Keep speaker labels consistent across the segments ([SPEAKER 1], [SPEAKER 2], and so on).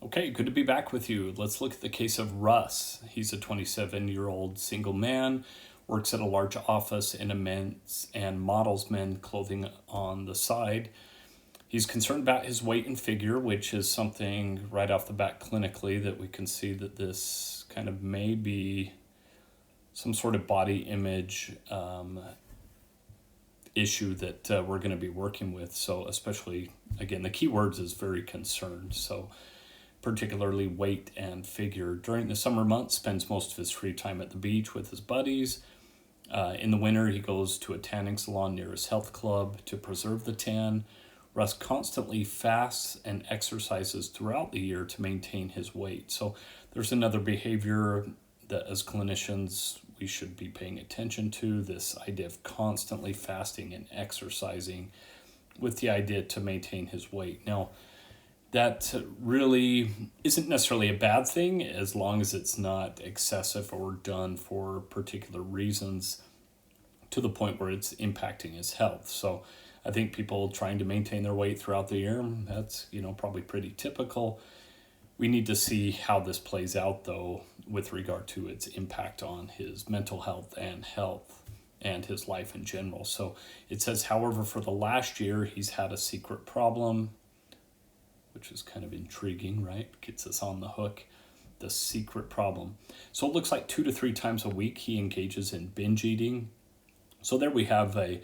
[SPEAKER 1] Okay, good to be back with you. Let's look at the case of Russ. He's a 27-year-old single man, works at a large office in a men's and models men clothing on the side. He's concerned about his weight and figure, which is something right off the bat clinically that we can see that this kind of may be some sort of body image issue that we're going to be working with. So especially, again, the key words is very concerned. So particularly weight and figure. During the summer months, spends most of his free time at the beach with his buddies. In the winter, he goes to a tanning salon near his health club to preserve the tan. Russ constantly fasts and exercises throughout the year to maintain his weight. So there's another behavior that as clinicians we should be paying attention to, this idea of constantly fasting and exercising with the idea to maintain his weight. Now, that really isn't necessarily a bad thing as long as it's not excessive or done for particular reasons to the point where it's impacting his health. So I think people trying to maintain their weight throughout the year, that's, probably pretty typical. We need to see how this plays out, though, with regard to its impact on his mental health and his life in general. So it says, however, for the last year, he's had a secret problem, which is kind of intriguing, right? Gets us on the hook. The secret problem. So it looks like 2 to 3 times a week he engages in binge eating. So there we have a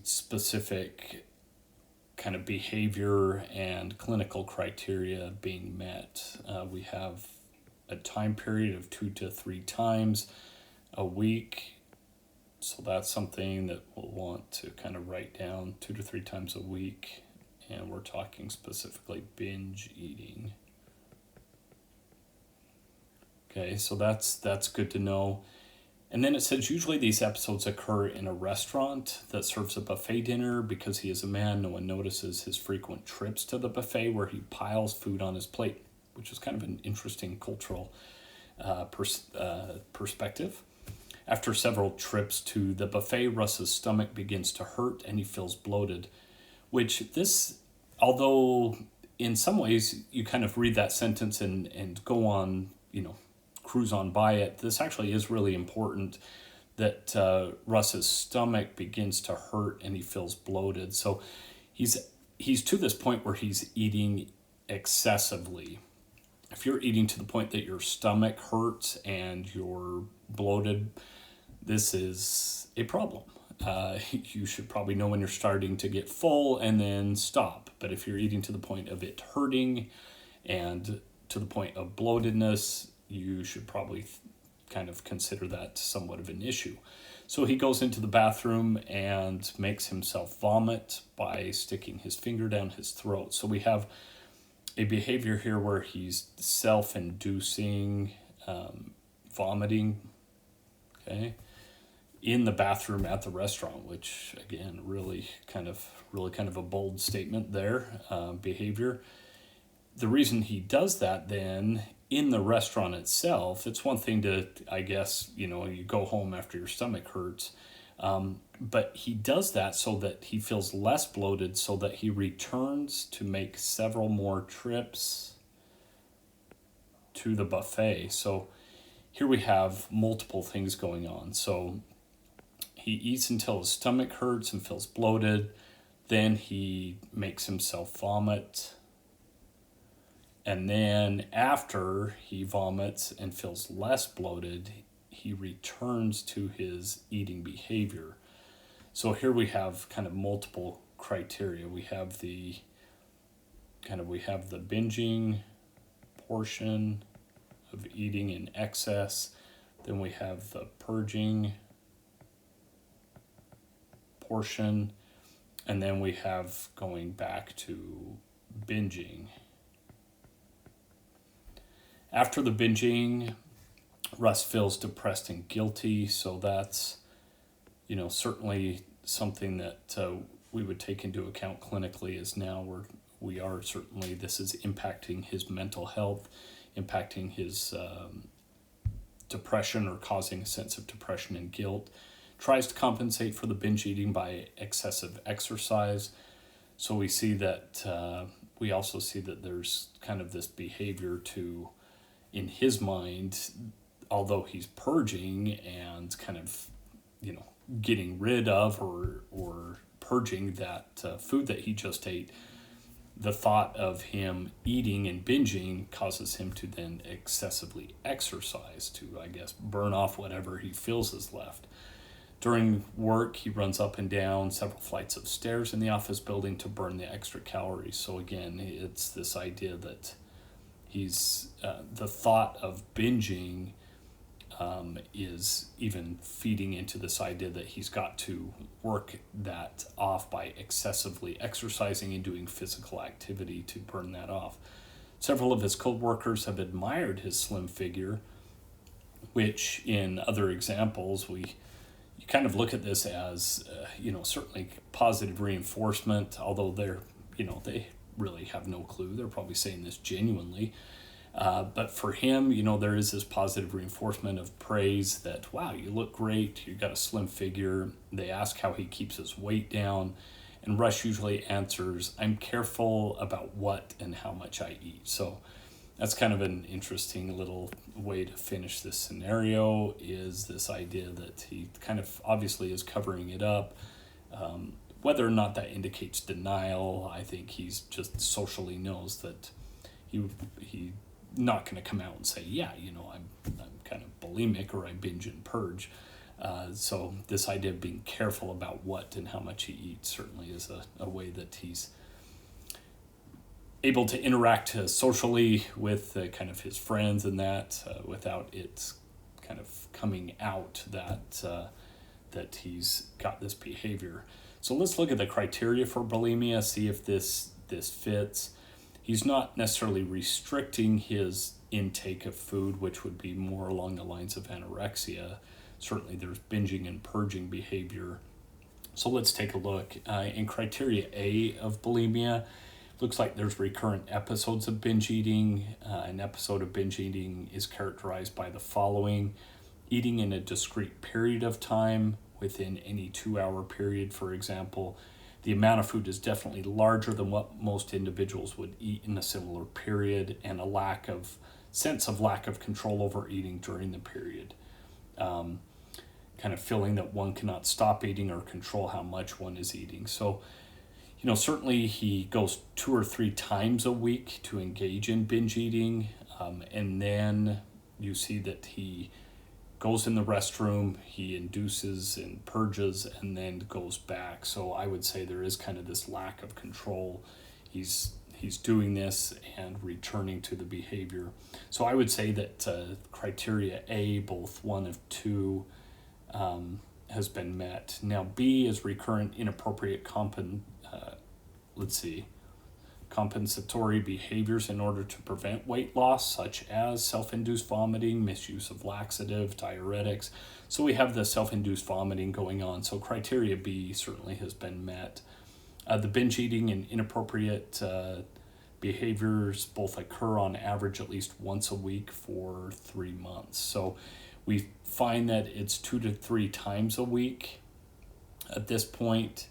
[SPEAKER 1] specific kind of behavior and clinical criteria being met. We have a time period of 2 to 3 times a week. So that's something that we'll want to kind of write down, 2 to 3 times a week. And we're talking specifically binge eating. Okay, so that's good to know. And then it says usually these episodes occur in a restaurant that serves a buffet dinner. Because he is a man, no one notices his frequent trips to the buffet where he piles food on his plate, which is kind of an interesting cultural perspective. After several trips to the buffet, Russ's stomach begins to hurt and he feels bloated. Which this, although in some ways you kind of read that sentence and go on, cruise on by it, this actually is really important that Russ's stomach begins to hurt and he feels bloated. So he's to this point where he's eating excessively. If you're eating to the point that your stomach hurts and you're bloated, this is a problem. You should probably know when you're starting to get full and then stop. But if you're eating to the point of it hurting and to the point of bloatedness, you should probably kind of consider that somewhat of an issue. So he goes into the bathroom and makes himself vomit by sticking his finger down his throat. So we have a behavior here where he's self-inducing vomiting, okay, in the bathroom at the restaurant, which again, really kind of a bold statement there, behavior. The reason he does that then in the restaurant itself, it's one thing to, I guess, you go home after your stomach hurts, but he does that so that he feels less bloated, so that he returns to make several more trips to the buffet. So here we have multiple things going on. So he eats until his stomach hurts and feels bloated. Then he makes himself vomit. And then after he vomits and feels less bloated, he returns to his eating behavior. So here we have kind of multiple criteria. We have the binging portion of eating in excess. Then we have the purging portion, and then we have going back to binging. After the binging, Russ feels depressed and guilty, so that's certainly something that we would take into account clinically, as now we are certainly, this is impacting his mental health, impacting his depression, or causing a sense of depression and guilt. Tries to compensate for the binge eating by excessive exercise. So we see that we also see that there's kind of this behavior to, in his mind, although he's purging and kind of, getting rid of or purging that food that he just ate, the thought of him eating and binging causes him to then excessively exercise to, I guess, burn off whatever he feels is left. During work, he runs up and down several flights of stairs in the office building to burn the extra calories. So again, it's this idea that he's the thought of binging is even feeding into this idea that he's got to work that off by excessively exercising and doing physical activity to burn that off. Several of his co-workers have admired his slim figure, which in other examples you kind of look at this as certainly positive reinforcement, although they really have no clue. They're probably saying this genuinely. But for him, there is this positive reinforcement of praise that, wow, you look great, you got a slim figure. They ask how he keeps his weight down, and Rush usually answers, I'm careful about what and how much I eat. So that's kind of an interesting little way to finish this scenario, is this idea that he kind of obviously is covering it up. Whether or not that indicates denial, I think he's just socially knows that he not going to come out and say, yeah, I'm kind of bulimic or I binge and purge. So this idea of being careful about what and how much he eats certainly is a way that he's able to interact socially with kind of his friends and that without it kind of coming out that he's got this behavior. So let's look at the criteria for bulimia, see if this fits. He's not necessarily restricting his intake of food, which would be more along the lines of anorexia. Certainly there's binging and purging behavior. So let's take a look. In criteria A of bulimia, looks like there's recurrent episodes of binge eating. An episode of binge eating is characterized by the following: eating in a discrete period of time within any 2-hour period, for example. The amount of food is definitely larger than what most individuals would eat in a similar period, and a sense of lack of control over eating during the period. Kind of feeling that one cannot stop eating or control how much one is eating. So, certainly he goes 2 or 3 times a week to engage in binge eating, and then you see that he goes in the restroom, he induces and purges, and then goes back. So I would say there is kind of this lack of control. He's doing this and returning to the behavior. So I would say that criteria A, both 1 of 2, has been met. Now B is recurrent inappropriate compensatory behaviors in order to prevent weight loss, such as self-induced vomiting, misuse of laxative, diuretics. So we have the self-induced vomiting going on. So criteria B certainly has been met. The binge eating and inappropriate behaviors both occur on average at least once a week for 3 months. So we find that it's 2 to 3 times a week at this point.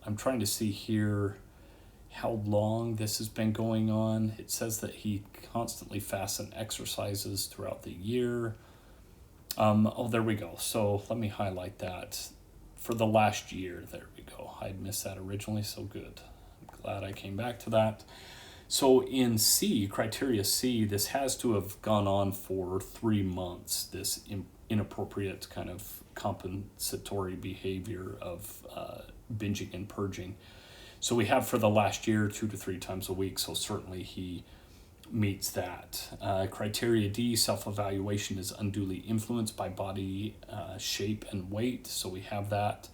[SPEAKER 1] I'm trying to see here how long this has been going on. It says that he constantly fasts and exercises throughout the year. There we go. So let me highlight that. For the last year, there we go. I'd missed that originally, so good. I'm glad I came back to that. So in C, criteria C, this has to have gone on for 3 months, this inappropriate kind of compensatory behavior of binging and purging. So we have for the last year 2 to 3 times a week, so certainly he meets that. Criteria D, self-evaluation is unduly influenced by body shape and weight. So we have that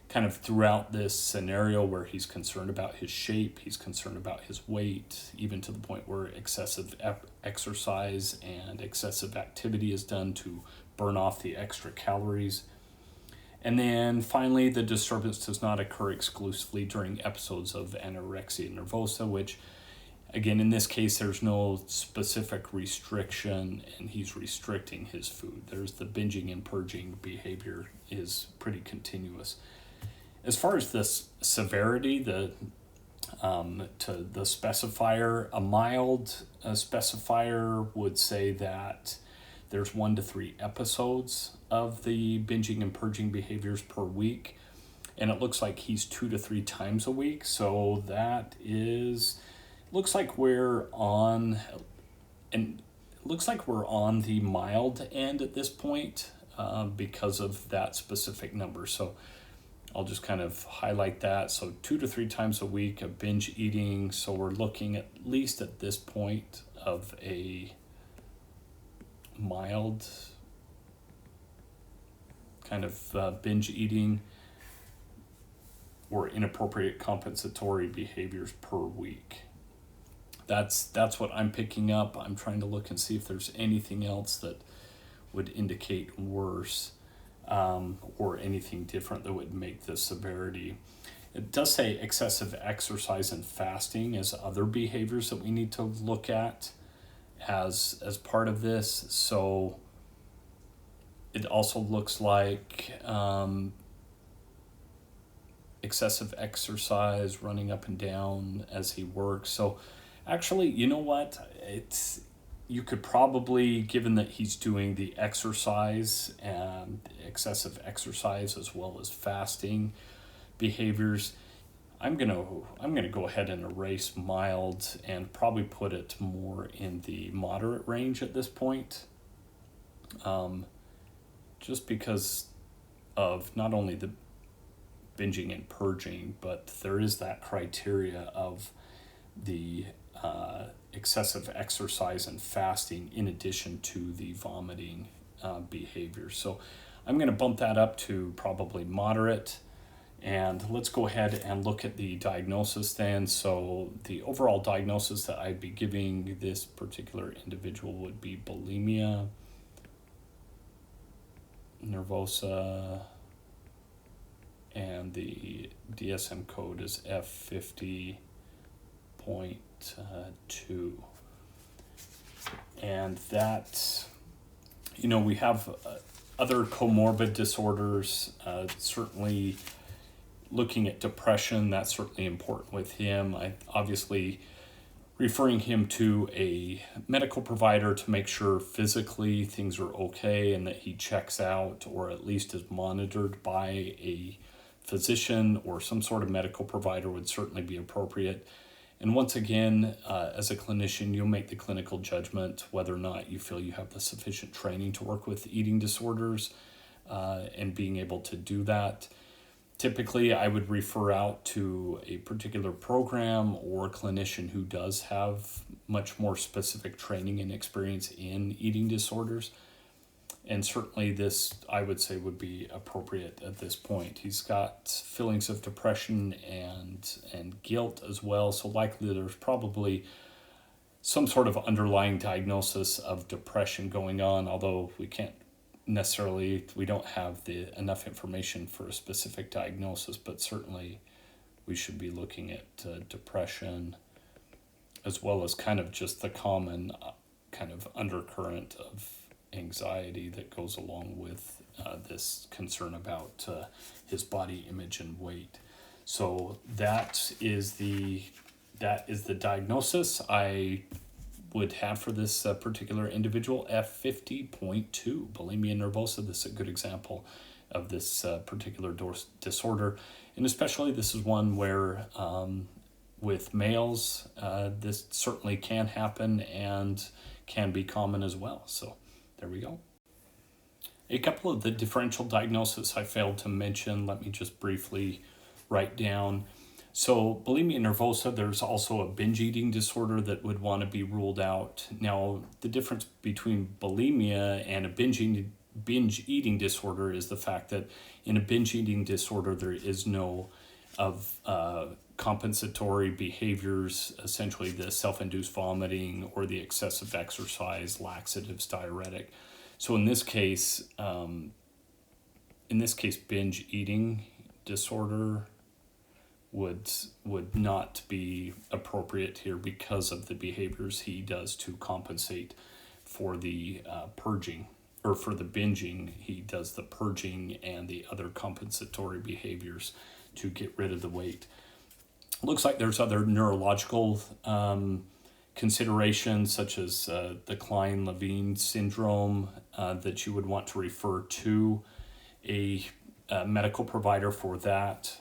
[SPEAKER 1] kind of throughout this scenario where he's concerned about his shape, he's concerned about his weight, even to the point where excessive exercise and excessive activity is done to burn off the extra calories. And then finally, the disturbance does not occur exclusively during episodes of anorexia nervosa, which, again, in this case, there's no specific restriction, and he's restricting his food. There's the binging and purging behavior is pretty continuous. As far as this severity, the To the specifier. A mild specifier would say that there's 1 to 3 episodes of the binging and purging behaviors per week. And it looks like he's 2 to 3 times a week. So that is, looks like we're on, and it looks like we're on the mild end at this point because of that specific number. So I'll just kind of highlight that. So 2 to 3 times a week of binge eating. So we're looking at least at this point of a mild kind of binge eating or inappropriate compensatory behaviors per week. That's what I'm picking up. I'm trying to look and see if there's anything else that would indicate worse. Or anything different that would make the severity. It does say excessive exercise and fasting as other behaviors that we need to look at as part of this. So it also looks like excessive exercise, running up and down as he works. So actually, you know what? You could probably, given that he's doing the exercise and excessive exercise as well as fasting behaviors, I'm gonna go ahead and erase mild and probably put it more in the moderate range at this point, just because of not only the binging and purging, but there is that criteria of the excessive exercise and fasting in addition to the vomiting behavior. So I'm going to bump that up to probably moderate. And let's go ahead and look at the diagnosis then. So the overall diagnosis that I'd be giving this particular individual would be bulimia nervosa, and the DSM code is F50.2. And that, we have other comorbid disorders, certainly looking at depression, that's certainly important with him. I obviously referring him to a medical provider to make sure physically things are okay and that he checks out or at least is monitored by a physician or some sort of medical provider would certainly be appropriate. And once again, as a clinician, you'll make the clinical judgment whether or not you feel you have the sufficient training to work with eating disorders and being able to do that. Typically, I would refer out to a particular program or clinician who does have much more specific training and experience in eating disorders. And certainly this, I would say, would be appropriate at this point. He's got feelings of depression and guilt as well. So likely there's probably some sort of underlying diagnosis of depression going on, although we don't have enough information for a specific diagnosis, but certainly we should be looking at depression as well as kind of just the common kind of undercurrent of anxiety that goes along with this concern about his body image and weight. So that is the diagnosis I would have for this particular individual, F50.2, bulimia nervosa. This is a good example of this particular disorder. And especially this is one where with males, this certainly can happen and can be common as well. So there we go. A couple of the differential diagnoses I failed to mention, let me just briefly write down. So bulimia nervosa, there's also a binge eating disorder that would want to be ruled out. Now, the difference between bulimia and a binge eating disorder is the fact that in a binge eating disorder, there is no compensatory behaviors, essentially the self-induced vomiting or the excessive exercise, laxatives, diuretic. So in this case, binge eating disorder would not be appropriate here because of the behaviors he does to compensate for the purging, or for the binging. He does the purging and the other compensatory behaviors to get rid of the weight. Looks like there's other neurological considerations, such as the Klein-Levin syndrome, that you would want to refer to a medical provider for that,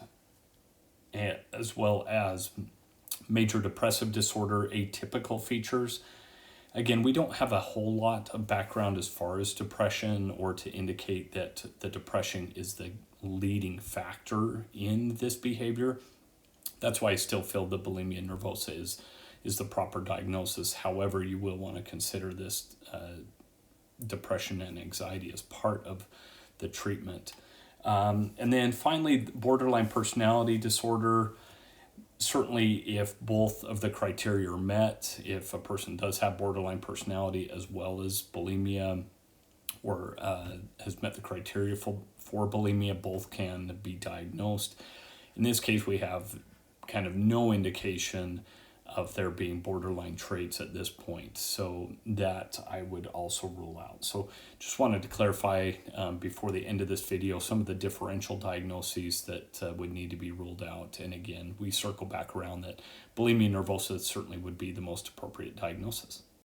[SPEAKER 1] as well as major depressive disorder, atypical features. Again, we don't have a whole lot of background as far as depression or to indicate that the depression is the leading factor in this behavior. That's why I still feel the bulimia nervosa is the proper diagnosis. However, you will want to consider this depression and anxiety as part of the treatment. And then finally, borderline personality disorder. Certainly, if both of the criteria are met, if a person does have borderline personality as well as bulimia, or has met the criteria for bulimia, both can be diagnosed. In this case, we have kind of no indication of there being borderline traits at this point, so that I would also rule out. So just wanted to clarify before the end of this video some of the differential diagnoses that would need to be ruled out. And again, we circle back around that bulimia nervosa certainly would be the most appropriate diagnosis.